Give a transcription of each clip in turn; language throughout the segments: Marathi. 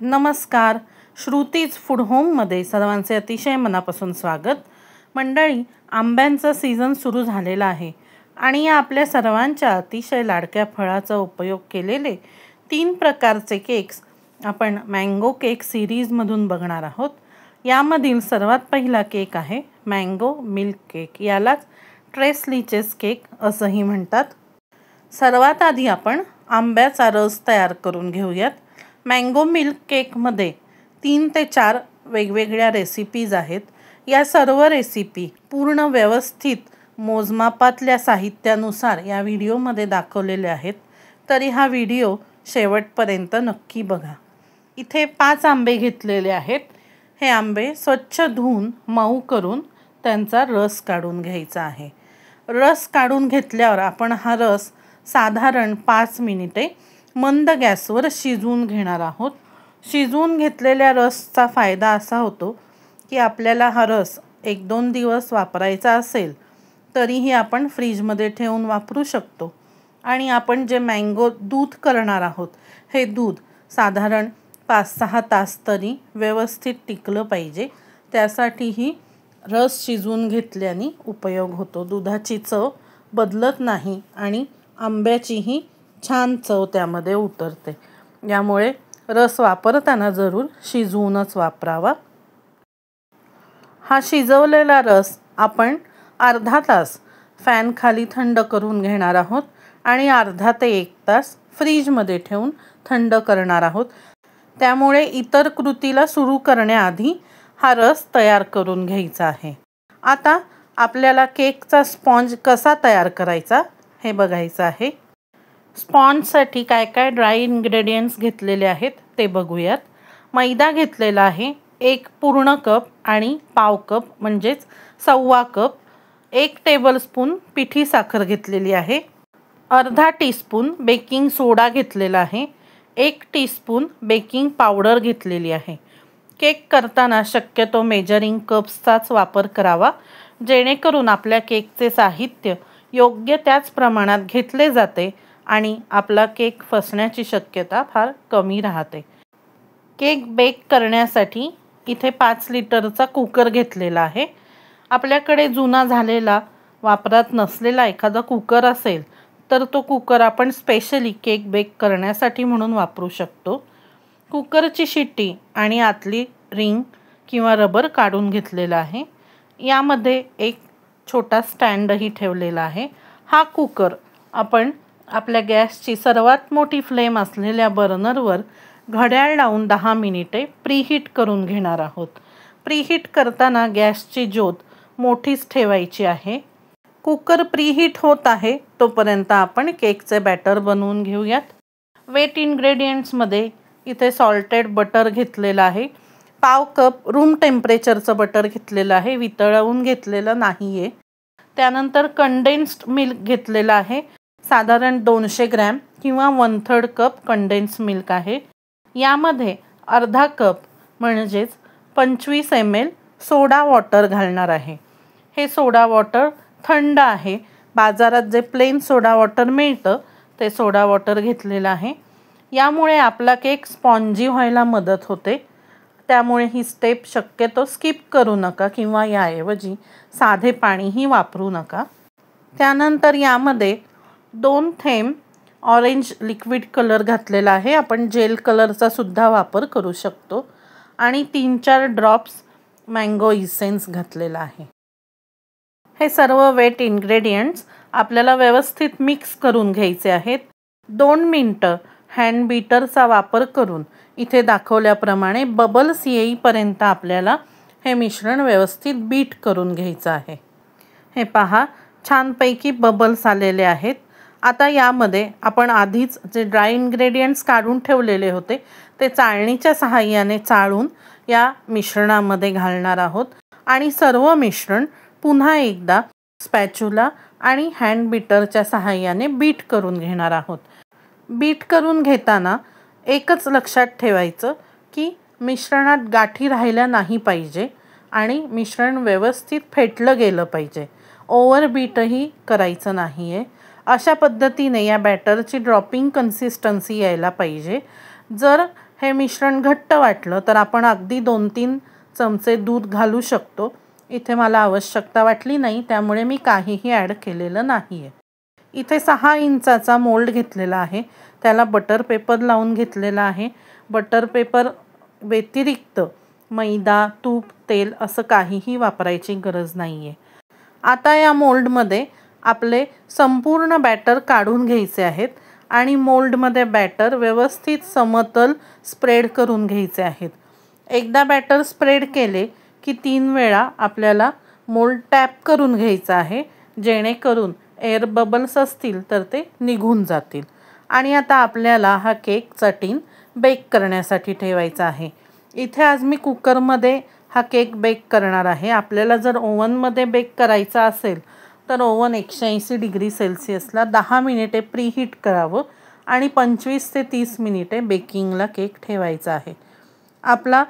नमस्कार. श्रुतीज फूड होममध्ये सर्वांचे अतिशय मनापासून स्वागत. मंडळी, आंब्यांचा सीझन सुरू झालेला आहे आणि या आपल्या सर्वांच्या अतिशय लाडक्या फळाचा उपयोग केलेले 3 प्रकारचे केक्स आपण मँगो केक सिरीजमधून बघणार आहोत. यामधील सर्वात पहिला केक आहे मँगो मिल्क केक. यालाच ट्रेस लीचेस केक असंही म्हणतात. सर्वात आधी आपण आंब्याचा रस तयार करून घेऊयात. मँगो मिल्क केकमध्ये 3 ते 4 वेगवेगळ्या रेसिपीज आहेत. या सर्व रेसिपी पूर्ण व्यवस्थित मोजमापातल्या साहित्यानुसार या व्हिडिओमध्ये दाखवलेले आहेत. तरी हा व्हिडिओ शेवटपर्यंत नक्की बघा. इथे 5 आंबे घेतलेले आहेत. हे आंबे स्वच्छ धुवून मऊ करून त्यांचा रस काढून घ्यायचा आहे. रस काढून घेतल्यावर आपण हा रस साधारण 5 मिनिटे मंद गॅसवर शिजवून घेणार आहोत. शिजवून घेतलेल्या रसचा फायदा असा होतो की आपल्याला हा रस 1-2 दिवस वापरायचा असेल तरीही आपण फ्रीजमध्ये ठेवून वापरू शकतो. आणि आपण जे मँगो दूध करणार आहोत हे दूध साधारण 5-6 तास तरी व्यवस्थित टिकलं पाहिजे. त्यासाठीही रस शिजवून घेतल्याने उपयोग होतो. दुधाची चव बदलत नाही आणि आंब्याचीही छान चव त्यामध्ये उतरते. यामुळे रस वापरताना जरूर शिजवूनच वापरावा. हा शिजवलेला रस आपण अर्धा तास फॅन खाली थंड करून घेणार आहोत आणि अर्धा ते 1 तास फ्रीजमध्ये ठेवून थंड करणार आहोत. त्यामुळे इतर कृतीला सुरू करण्याआधी हा रस तयार करून घ्यायचा आहे. आता आपल्याला केकचा स्पॉन्ज कसा तयार करायचा हे बघायचं आहे. स्पॉन्जसाठी काय काय ड्राय इन्ग्रेडियंट्स घेतलेले आहेत ते बघूयात. मैदा घेतलेला आहे 1 पूर्ण कप आणि पाव कप म्हणजेच 1.25 कप. 1 टेबलस्पून पिठी साखर घेतलेली आहे. अर्धा टीस्पून बेकिंग सोडा घेतलेला आहे. 1 टीस्पून बेकिंग पावडर घेतलेली आहे. केक करताना शक्यतो मेजरिंग कप्सचाच वापर करावा जेणेकरून आपल्या केकचे साहित्य योग्य त्याच प्रमाणात घेतले जाते आणि आपला केक फसण्याची शक्यता फार कमी राहते. केक बेक करण्यासाठी इथे 5 लिटरचा कुकर घेतलेला आहे. आपल्याकडे जुना झालेला वापरात नसलेला एखादा कुकर असेल तर तो कुकर आपण स्पेशली केक बेक करण्यासाठी म्हणून वापरू शकतो. कुकरची शिट्टी आणि आतली रिंग किंवा रबर काढून घेतलेला आहे. यामध्ये एक छोटा स्टँडही ठेवलेला आहे. हा कुकर आपण आपल्या गॅसची सर्वात मोठी फ्लेम असलेल्या बर्नरवर घड्याळ लावून 10 मिनिटे प्रीहीट करून घेणार आहोत. प्रीहीट करताना गॅसची ज्योत मोठीच ठेवायची आहे. कुकर प्रीहीट होत आहे तोपर्यंत आपण केकचे बॅटर बनवून घेऊयात. वेट इन्ग्रेडियंट्समध्ये इथे सॉल्टेड बटर घेतलेलं आहे. पाव कप रूम टेम्परेचरचं बटर घेतलेलं आहे, वितळवून घेतलेलं नाही आहे. त्यानंतर कंडेन्स्ड मिल्क घेतलेलं आहे. साधारण 200 ग्रॅम किंवा 1/3 कप कंडेन्स मिल्क आहे. यामध्ये अर्धा कप म्हणजेच 25 ml सोडा वॉटर घालणार आहे. हे सोडा वॉटर थंड आहे. बाजारात जे प्लेन सोडा वॉटर मिळतं ते सोडा वॉटर घेतलेलं आहे. यामुळे आपला केक स्पॉन्जी व्हायला मदत होते. त्यामुळे ही स्टेप शक्यतो स्किप करू नका किंवा याऐवजी साधे पाणीही वापरू नका. त्यानंतर यामध्ये 2 थेंब ऑरेंज लिक्विड कलर घातलेला आहे. आपण जेल कलरचा सुद्धा वापर करू शकतो. आणि 3-4 ड्रॉप्स मँगो इसेन्स घातलेला आहे. हे सर्व वेट इन्ग्रेडियंट्स आपल्याला व्यवस्थित मिक्स करून घ्यायचे आहेत. 2 मिनटं हँड बीटरचा वापर करून इथे दाखवल्याप्रमाणे बबल्स येईपर्यंत आपल्याला हे मिश्रण व्यवस्थित बीट करून घ्यायचं आहे. हे पहा, छानपैकी बबल्स आलेले आहेत. आता यामध्ये आपण आधीच जे ड्राय इन्ग्रेडियंट्स काढून ठेवलेले होते ते चाळणीच्या सहाय्याने चाळून या मिश्रणामध्ये घालणार आहोत आणि सर्व मिश्रण पुन्हा एकदा स्पॅच्युला आणि हँड बीटरच्या सहाय्याने बीट करून घेणार आहोत. बीट करून घेताना एकच लक्षात ठेवायचं की मिश्रणात गाठी राहिल्या नाही पाहिजे आणि मिश्रण व्यवस्थित फेटलं गेलं पाहिजे. ओव्हरबीटही करायचं नाही आहे. अशा पद्धतीने या बॅटरची ड्रॉपिंग कन्सिस्टन्सी यायला पाहिजे. जर हे मिश्रण घट्ट वाटलं तर आपण अगदी 2-3 चमचे दूध घालू शकतो. इथे मला आवश्यकता वाटली नाही त्यामुळे मी काहीही ॲड केलेलं नाही आहे. इथे 6 इंचाचा मोल्ड घेतलेला आहे. त्याला बटर पेपर लावून घेतलेला आहे. बटर पेपर व्यतिरिक्त मैदा, तूप, तेल असं काहीही वापरायची गरज नाही आहे. आता या मोल्डमध्ये आपले संपूर्ण बॅटर काढून घ्यायचे आहेत आणि मोल्डमध्ये बॅटर व्यवस्थित समतल स्प्रेड करून घ्यायचे आहेत. एकदा बॅटर स्प्रेड केले की 3 वेळा आपल्याला मोल्ड टॅप करून घ्यायचं आहे, जेणेकरून एअर बबल्स असतील तर ते निघून जातील. आणि आता आपल्याला हा केक चटीन बेक करण्यासाठी ठेवायचा आहे. इथे आज मी कुकरमध्ये हा केक बेक करणार आहे. आपल्याला जर ओव्हनमध्ये बेक करायचा असेल तर ओव्हन 180 डिग्री सेल्सिअसला 10 मिनिटे प्रीहीट करावं आणि 25 ते 30 मिनिटे बेकिंगला केक ठेवायचा आहे. आपला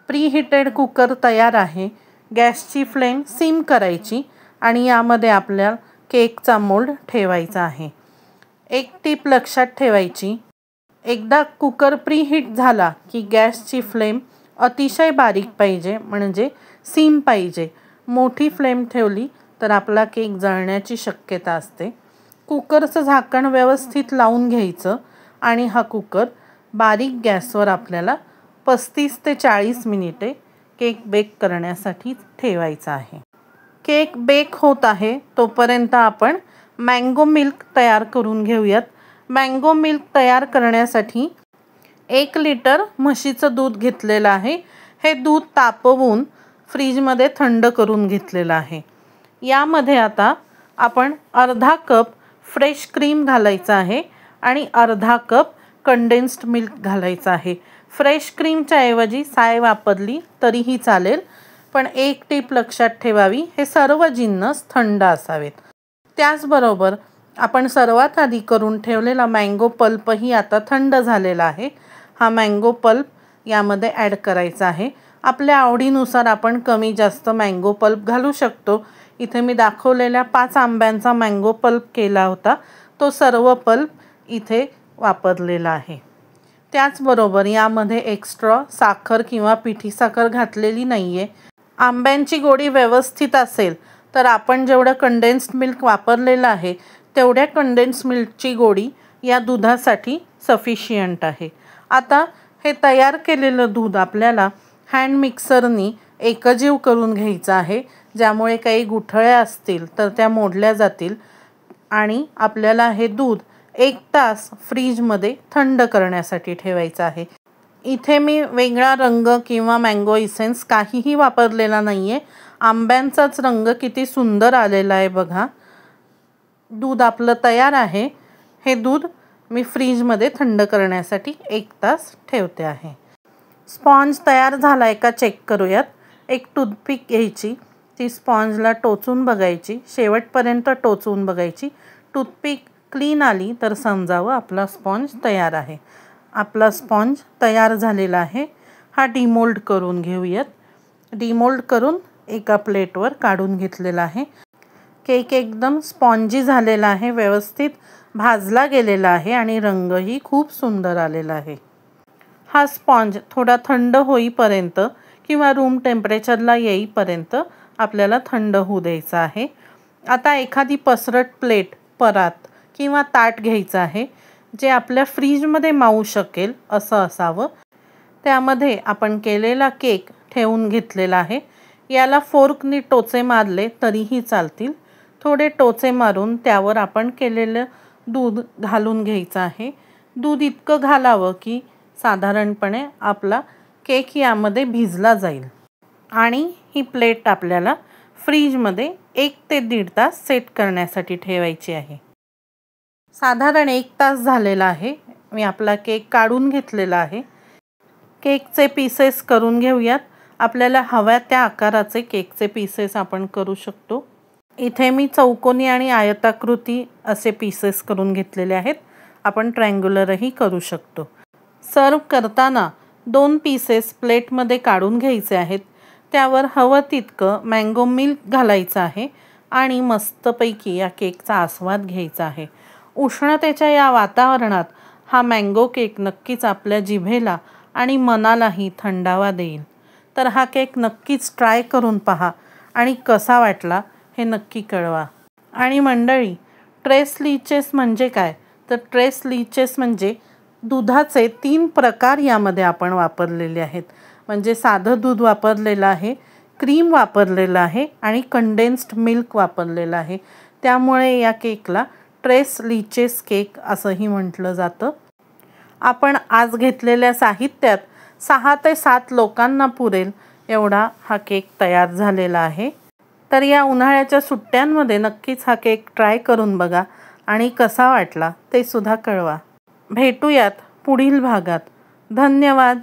प्रीहीटेड कुकर तयार आहे. गॅसची फ्लेम सिम करायची आणि यामध्ये आपल्या केकचा मोल्ड ठेवायचा आहे. एक टीप लक्षात ठेवायची, एकदा कुकर प्रीहीट झाला की गॅसची फ्लेम अतिशय बारीक पाहिजे, म्हणजे सिम पाहिजे. मोठी फ्लेम ठेवली तर आपला केक जळण्याची शक्यता असते. कुकरचं झाकण व्यवस्थित लावून घ्यायचं आणि हा कुकर बारीक गॅसवर आपल्याला 35 ते 40 मिनिटे केक बेक करण्यासाठी ठेवायचा आहे. केक बेक होत आहे तोपर्यंत आपण मँगो मिल्क तयार करून घेऊयात. मँगो मिल्क तयार करण्यासाठी 1 लिटर म्हशीचं दूध घेतलेलं आहे. हे दूध तापवून फ्रीजमध्ये थंड करून घेतलेलं आहे. यामध्ये आता आपण अर्धा कप फ्रेश क्रीम घालायचा आहे आणि अर्धा कप कंडेन्स्ड मिल्क घालायचं आहे. फ्रेश क्रीमच्या ऐवजी साय वापरली तरीही चालेल, पण एक टीप लक्षात ठेवावी, हे सर्व जिन्नस थंड असावेत. त्याचबरोबर आपण सर्वात आधी करून ठेवलेला मँगो पल्पही आता थंड झालेला आहे. हा मँगो पल्प यामध्ये ॲड करायचा आहे. आपल्या आवडीनुसार आपण कमी जास्त मँगो पल्प घालू शकतो. इथे मी दाखवलेल्या 5 आंब्यांचा मँगो पल्प केला होता, तो सर्व पल्प इथे वापरलेला आहे. त्याचबरोबर यामध्ये एक्स्ट्रा साखर किंवा पिठी साखर घातलेली नाही आहे. आंब्यांची गोडी व्यवस्थित असेल तर आपण जेवढं कंडेन्स्ड मिल्क वापरलेलं आहे तेवढ्या कंडेन्स्ड मिल्कची गोडी या दुधासाठी सफिशियंट आहे. आता हे तयार केलेलं दूध आपल्याला हँड मिक्सरनी एकजीव करून घ्यायचं आहे, ज्यामुळे काही गुठळ्या असतील तर त्या मोडल्या जातील. आणि आपल्याला हे दूध 1 तास फ्रीजमध्ये थंड करण्यासाठी ठेवायचं आहे. इथे मी वेगळा रंग किंवा मँगो इसेन्स काहीही वापरलेला नाही आहे. आंब्यांचाच रंग किती सुंदर आलेला आहे बघा. दूध आपलं तयार आहे. हे दूध मी फ्रीजमध्ये थंड करण्यासाठी 1 तास ठेवते आहे. स्पॉन्ज तयार झाला आहे का चेक करूयात. एक टूथपिक घ्यायची, ती स्पॉन्जला टोचून बघायची, शेवटपर्यंत टोचून बघायची. टूथपिक क्लीन आली तर समजावं आपला स्पॉन्ज तयार आहे. आपला स्पॉन्ज तयार झालेला आहे. हा डिमोल्ड करून घेऊयात. डिमोल्ड करून एका प्लेटवर काढून घेतलेला आहे. केक एकदम स्पॉन्जी झालेला आहे, व्यवस्थित भाजला गेलेला आहे आणि रंगही खूप सुंदर आलेला आहे. हा स्पॉन्ज थोडा थंड होईपर्यंत किंवा रूम टेम्परेचरला येईपर्यंत आपल्याला थंड होऊ द्यायचा आहे. आता एखादी पसरट प्लेट, परात किंवा ताट घ्यायचं आहे, जे आपल्या फ्रीजमध्ये मावू शकेल असं असावं. त्यामध्ये आपण केलेला केक ठेवून घेतलेला आहे. याला फोर्कनी टोचे मारले तरीही चालतील. थोडे टोचे मारून त्यावर आपण केलेलं दूध घालून घ्यायचं आहे. दूध इतकं घालावं की साधारणपणे आपला केक यामध्ये भिजला जाईल. आणि ही प्लेट आपल्याला फ्रीजमध्ये 1 ते 1.5 तास सेट करण्यासाठी ठेवायची आहे. साधारण 1 तास झालेला आहे. मी आपला केक काढून घेतलेला आहे. केकचे पीसेस करून घेऊयात. आपल्याला हव्या त्या आकाराचे केकचे पीसेस आपण करू शकतो. इथे मी चौकोनी आणि आयताकृती असे पीसेस करून घेतलेले आहेत. आपण ट्रायंग्युलरही करू शकतो. सर्व करताना 2 पीसेस प्लेटमध्ये काढून घ्यायचे आहेत. त्यावर हवं तितकं मँगो मिल्क घालायचं आहे आणि मस्तपैकी या केकचा आस्वाद घ्यायचा आहे. उष्णतेच्या या वातावरणात हा मँगो केक नक्कीच आपल्या जिभेला आणि मनालाही थंडावा देईल. तर हा केक नक्कीच ट्राय करून पहा आणि कसा वाटला हे नक्की कळवा. आणि मंडळी, ट्रेस लीचेस म्हणजे काय? तर ट्रेस लीचेस म्हणजे दुधाचे 3 प्रकार यामध्ये आपण वापरलेले आहेत. म्हणजे साधं दूध वापरलेलं आहे, क्रीम वापरलेलं आहे आणि कंडेन्स्ड मिल्क वापरलेलं आहे. त्यामुळे या केकला ट्रेस लीचेस केक असंही म्हटलं जातं. आपण आज घेतलेल्या साहित्यात 6 ते 7 लोकांना पुरेल एवढा हा केक तयार झालेला आहे. तर या उन्हाळ्याच्या सुट्ट्यांमध्ये नक्कीच हा केक ट्राय करून बघा आणि कसा वाटला ते सुद्धा कळवा. भेटूयात पुढील भागात. धन्यवाद.